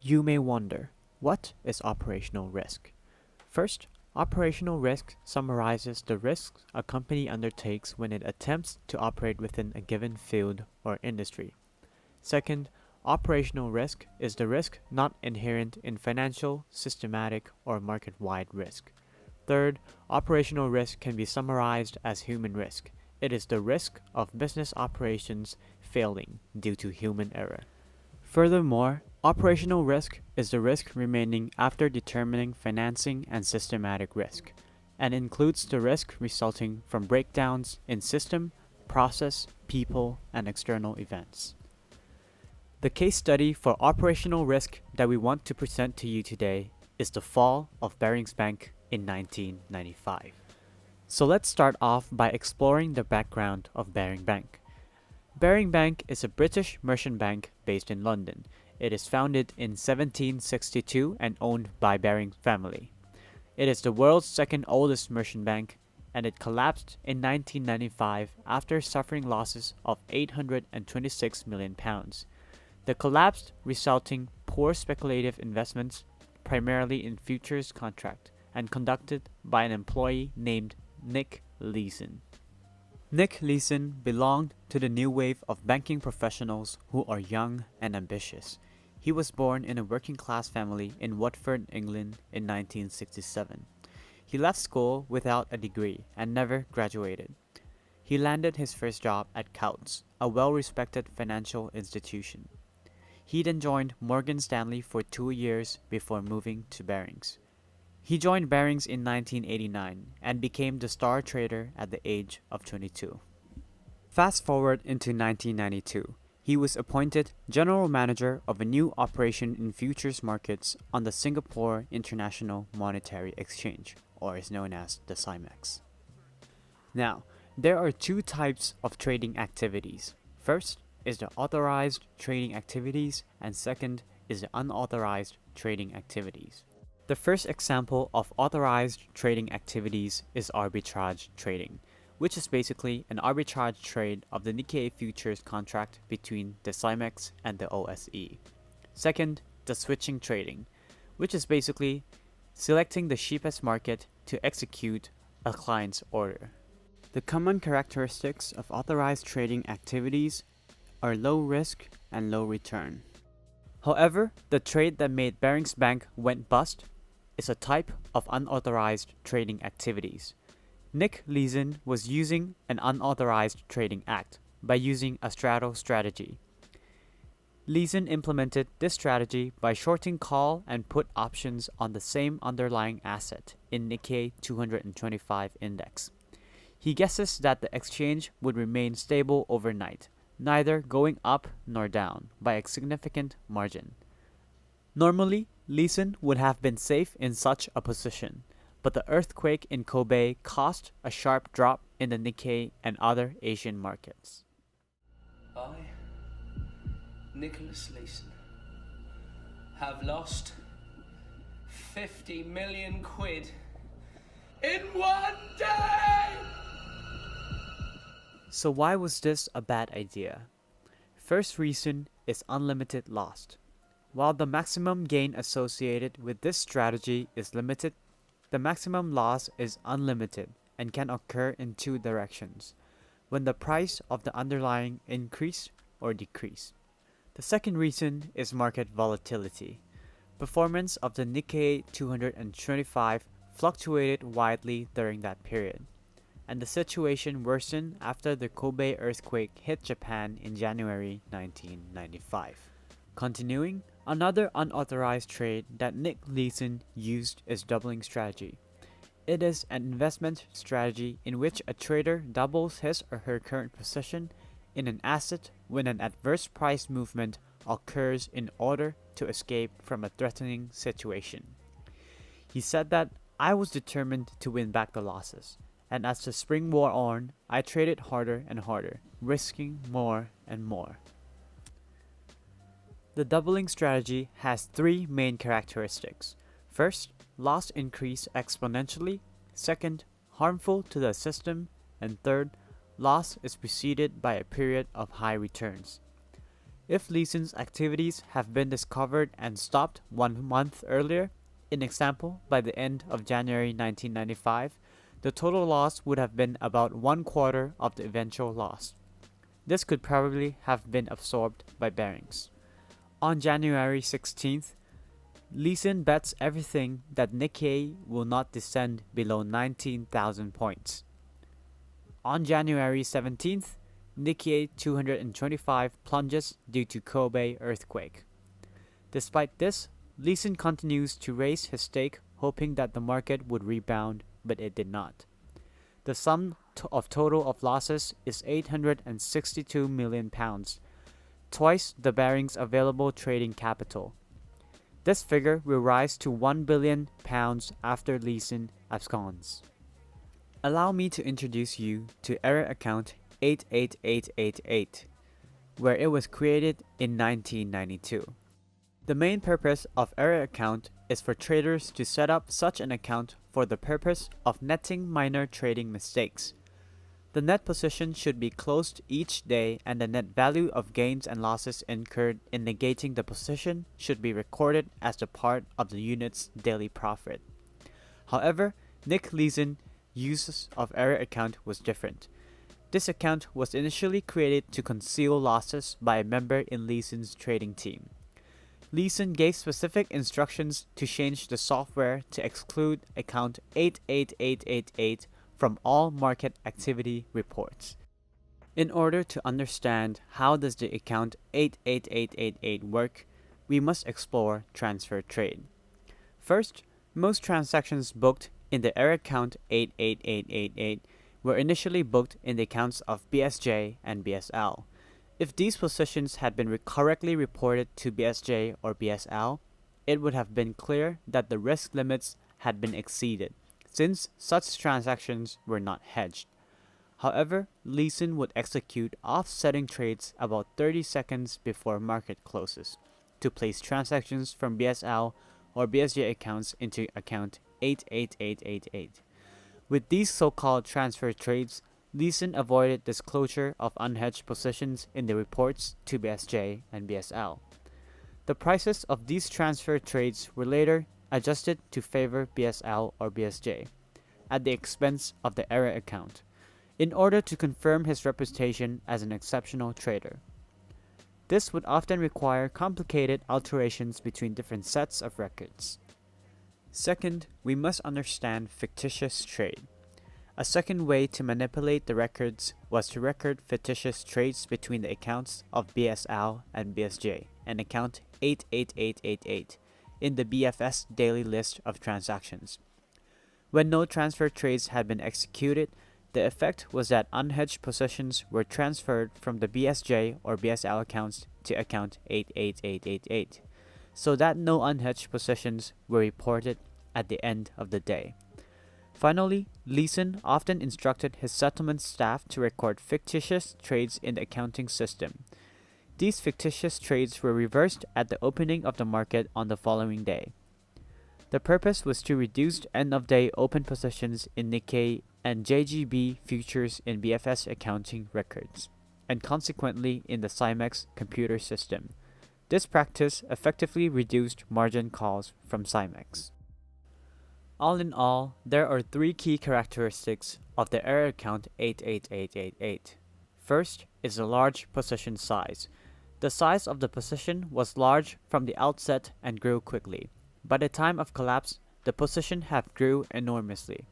You may wonder, what is operational risk? First, operational risk summarizes the risks a company undertakes when it attempts to operate within a given field or industry. Second, operational risk is the risk not inherent in financial, systematic, or market-wide risk. Third, operational risk can be summarized as human risk. It is the risk of business operations failing due to human error. Furthermore, operational risk is the risk remaining after determining financing and systematic risk, and includes the risk resulting from breakdowns in system, process, people, and external events. The case study for operational risk that we want to present to you today is the fall of Barings Bank in 1995. So let's start off by exploring the background of Barings Bank. Barings Bank is a British merchant bank based in London. It is founded in 1762 and owned by Barings family. It is the world's second oldest merchant bank, and it collapsed in 1995 after suffering losses of £826 million. The collapse resulting poor speculative investments, primarily in futures contract, and conducted by an employee named Nick Leeson. Nick Leeson belonged to the new wave of banking professionals who are young and ambitious. He was born in a working-class family in Watford, England in 1967. He left school without a degree and never graduated. He landed his first job at Coutts, a well-respected financial institution. He then joined Morgan Stanley for 2 years before moving to Barings. He joined Barings in 1989 and became the star trader at the age of 22. Fast forward into 1992, he was appointed general manager of a new operation in futures markets on the Singapore International Monetary Exchange, or is known as the SIMEX. Now, there are two types of trading activities. First is the authorized trading activities, and second is the unauthorized trading activities. The first example of authorized trading activities is arbitrage trading, which is basically an arbitrage trade of the Nikkei futures contract between the SIMEX and the OSE. Second, the switching trading, which is basically selecting the cheapest market to execute a client's order. The common characteristics of authorized trading activities are low risk and low return. However, the trade that made Barings Bank went bust is a type of unauthorized trading activities. Nick Leeson was using an unauthorized trading act by using a straddle strategy. Leeson implemented this strategy by shorting call and put options on the same underlying asset in Nikkei 225 index. He guesses that the exchange would remain stable overnight, neither going up nor down by a significant margin. Normally, Leeson would have been safe in such a position, but the earthquake in Kobe caused a sharp drop in the Nikkei and other Asian markets. I, Nicholas Leeson, have lost 50 million quid in one day! So why was this a bad idea? First reason is unlimited loss. While the maximum gain associated with this strategy is limited, the maximum loss is unlimited and can occur in two directions, when the price of the underlying increase or decrease. The second reason is market volatility. Performance of the Nikkei 225 fluctuated widely during that period, and the situation worsened after the Kobe earthquake hit Japan in January 1995. Continuing, another unauthorized trade that Nick Leeson used is doubling strategy. It is an investment strategy in which a trader doubles his or her current position in an asset when an adverse price movement occurs in order to escape from a threatening situation. He said that, "I was determined to win back the losses, and as the spring wore on, I traded harder and harder, risking more and more." The doubling strategy has three main characteristics. First, loss increase exponentially. Second, harmful to the system. And third, loss is preceded by a period of high returns. If Leeson's activities have been discovered and stopped 1 month earlier, in example by the end of January 1995, the total loss would have been about 1/4 of the eventual loss. This could probably have been absorbed by Barings. On January 16th, Leeson bets everything that Nikkei will not descend below 19,000 points. On January 17th, Nikkei 225 plunges due to Kobe earthquake. Despite this, Leeson continues to raise his stake, hoping that the market would rebound, but it did not. The sum of total of losses is £862 million, twice the Barings' available trading capital. This figure will rise to £1 billion after Leeson absconds. Allow me to introduce you to error account 88888, where it was created in 1992. The main purpose of error account is for traders to set up such an account for the purpose of netting minor trading mistakes. The net position should be closed each day, and the net value of gains and losses incurred in negating the position should be recorded as the part of the unit's daily profit. However, Nick Leeson's use of error account was different. This account was initially created to conceal losses by a member in Leeson's trading team. Leeson gave specific instructions to change the software to exclude account 88888 from all market activity reports. In order to understand how does the account 88888 work, we must explore transfer trade. First, most transactions booked in the error account 88888 were initially booked in the accounts of BSJ and BSL. If these positions had been correctly reported to BSJ or BSL, it would have been clear that the risk limits had been exceeded, since such transactions were not hedged. However, Leeson would execute offsetting trades about 30 seconds before market closes to place transactions from BSL or BSJ accounts into account 88888. With these so-called transfer trades, Leeson avoided disclosure of unhedged positions in the reports to BSJ and BSL. The prices of these transfer trades were later adjusted to favor BSL or BSJ at the expense of the error account, in order to confirm his reputation as an exceptional trader. This would often require complicated alterations between different sets of records. Second, we must understand fictitious trade. A second way to manipulate the records was to record fictitious trades between the accounts of BSL and BSJ and account 88888 in the BFS daily list of transactions. When no transfer trades had been executed, the effect was that unhedged positions were transferred from the BSJ or BSL accounts to account 88888, so that no unhedged positions were reported at the end of the day. Finally, Leeson often instructed his settlement staff to record fictitious trades in the accounting system. These fictitious trades were reversed at the opening of the market on the following day. The purpose was to reduce end-of-day open positions in Nikkei and JGB futures in BFS accounting records, and consequently in the Cymex computer system. This practice effectively reduced margin calls from Cymex. All in all, there are three key characteristics of the error account 88888. First is a large position size. The size of the position was large from the outset and grew quickly. By the time of collapse, the position had grew enormously.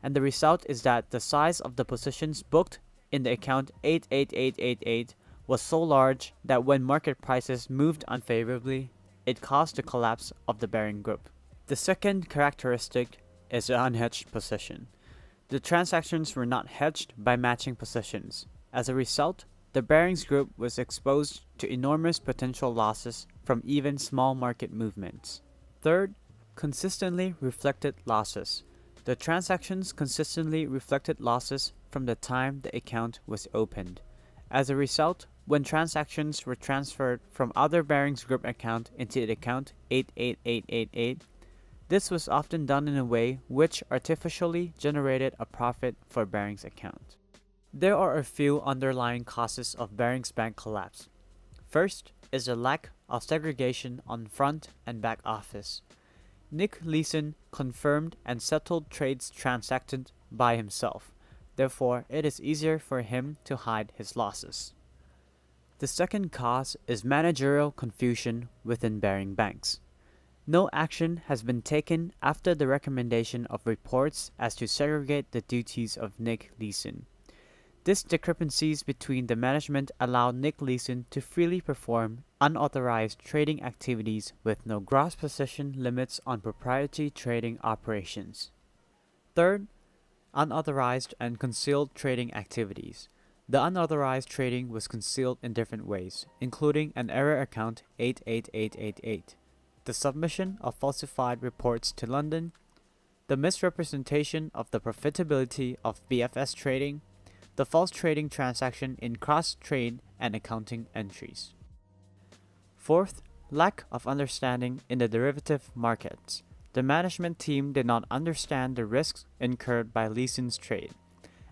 And the result is that the size of the positions booked in the account 88888 was so large that when market prices moved unfavorably, it caused the collapse of the Baring Group. The second characteristic is the unhedged position. The transactions were not hedged by matching positions. As a result, the Barings Group was exposed to enormous potential losses from even small market movements. Third, consistently reflected losses. The transactions consistently reflected losses from the time the account was opened. As a result, when transactions were transferred from other Barings Group account into the account 88888, this was often done in a way which artificially generated a profit for Barings account. There are a few underlying causes of Barings Bank collapse. First is the lack of segregation on front and back office. Nick Leeson confirmed and settled trades transacted by himself. Therefore, it is easier for him to hide his losses. The second cause is managerial confusion within Barings banks. No action has been taken after the recommendation of reports as to segregate the duties of Nick Leeson. These discrepancies between the management allowed Nick Leeson to freely perform unauthorized trading activities with no gross position limits on proprietary trading operations. Third, unauthorized and concealed trading activities. The unauthorized trading was concealed in different ways, including an error account 88888, the submission of falsified reports to London, the misrepresentation of the profitability of BFS trading, the false trading transaction in cross-trade and accounting entries. Fourth, lack of understanding in the derivative markets. The management team did not understand the risks incurred by Leeson's trade,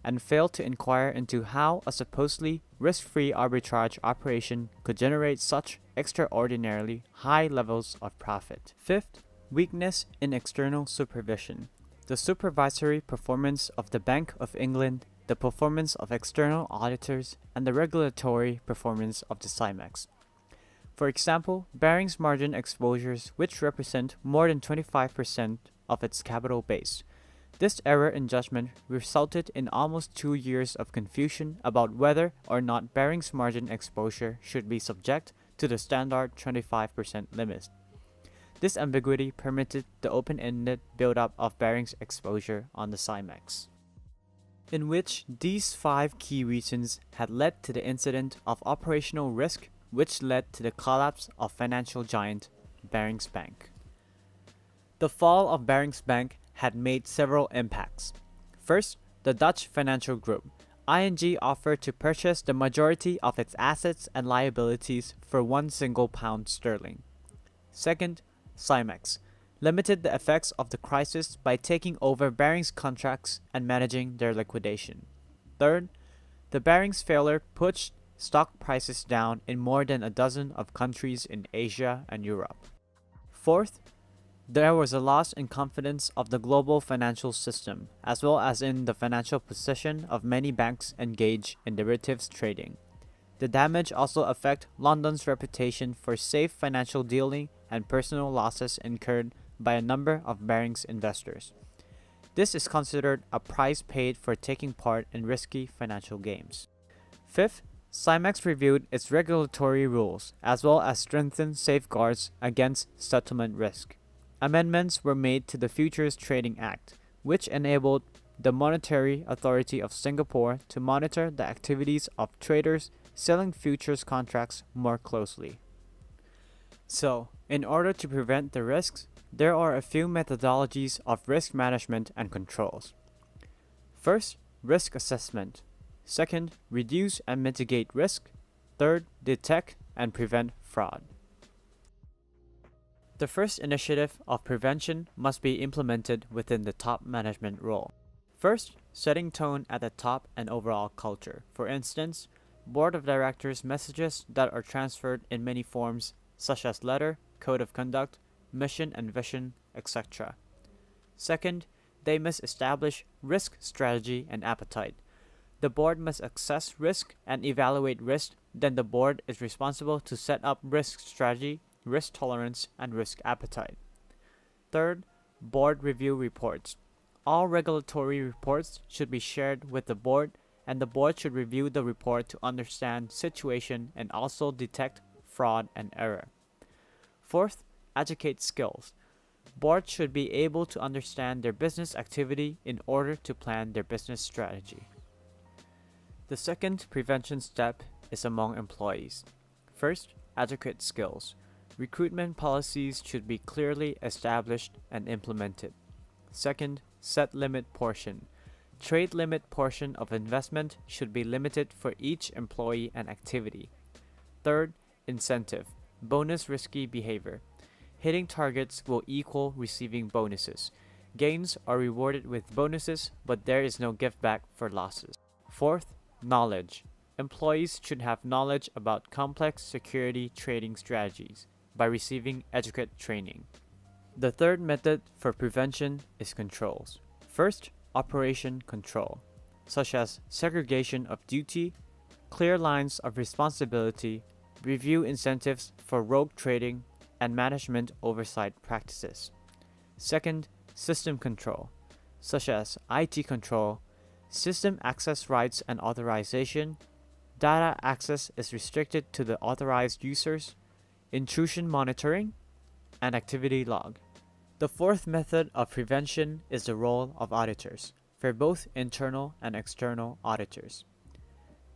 and failed to inquire into how a supposedly risk-free arbitrage operation could generate such extraordinarily high levels of profit. Fifth, weakness in external supervision. The supervisory performance of the Bank of England, the performance of external auditors, and the regulatory performance of the CIMEX. For example, Barings margin exposures, which represent more than 25% of its capital base. This error in judgment resulted in almost 2 years of confusion about whether or not Barings margin exposure should be subject to the standard 25% limit. This ambiguity permitted the open-ended build-up of Barings exposure on the CIMEX, in which these 5 key reasons had led to the incident of operational risk, which led to the collapse of financial giant Barings Bank. The fall of Barings Bank had made several impacts. First, the Dutch financial group, ING, offered to purchase the majority of its assets and liabilities for £1. Second, CIMEX limited the effects of the crisis by taking over Barings contracts and managing their liquidation. Third, the Barings failure pushed stock prices down in more than a dozen of countries in Asia and Europe. Fourth, there was a loss in confidence of the global financial system, as well as in the financial position of many banks engaged in derivatives trading. The damage also affected London's reputation for safe financial dealing and personal losses incurred by a number of Barings investors. This is considered a price paid for taking part in risky financial games. Fifth, CIMEX reviewed its regulatory rules, as well as strengthened safeguards against settlement risk. Amendments were made to the Futures Trading Act, which enabled the Monetary Authority of Singapore to monitor the activities of traders selling futures contracts more closely. So, in order to prevent the risks, there are a few methodologies of risk management and controls. First, risk assessment. Second, reduce and mitigate risk. Third, detect and prevent fraud. The first initiative of prevention must be implemented within the top management role. First, setting tone at the top and overall culture. For instance, board of directors messages that are transferred in many forms, such as letter, code of conduct, mission and vision, etc. Second, they must establish risk strategy and appetite. The board must assess risk and evaluate risk, then the board is responsible to set up risk strategy, risk tolerance, and risk appetite. Third, board review reports. All regulatory reports should be shared with the board, and the board should review the report to understand situation and also detect fraud and error. Fourth, educate skills. Boards should be able to understand their business activity in order to plan their business strategy. The second prevention step is among employees. First, educate skills. Recruitment policies should be clearly established and implemented. Second, set limit portion. Trade limit portion of investment should be limited for each employee and activity. Third, incentive. Bonus risky behavior. Hitting targets will equal receiving bonuses. Gains are rewarded with bonuses, but there is no give back for losses. Fourth, knowledge. employees should have knowledge about complex security trading strategies by receiving adequate training. The third method for prevention is controls. First, operation control, such as segregation of duty, clear lines of responsibility, review incentives for rogue trading, and management oversight practices. Second, system control, such as IT control, system access rights and authorization, data access is restricted to the authorized users, intrusion monitoring, and activity log. The fourth method of prevention is the role of auditors, for both internal and external auditors.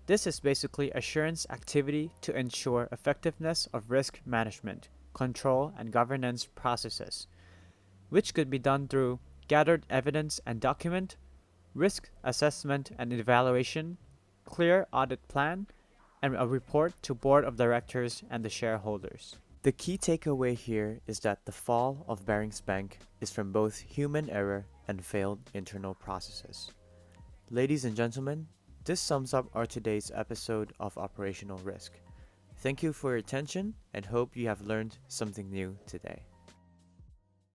This is basically assurance activity to ensure effectiveness of risk management, control, and governance processes, which could be done through gathered evidence and document, risk assessment and evaluation, clear audit plan, and a report to board of directors and the shareholders. The key takeaway here is that the fall of Barings Bank is from both human error and failed internal processes. Ladies and gentlemen, this sums up our today's episode of Operational Risk. Thank you for your attention and hope you have learned something new today.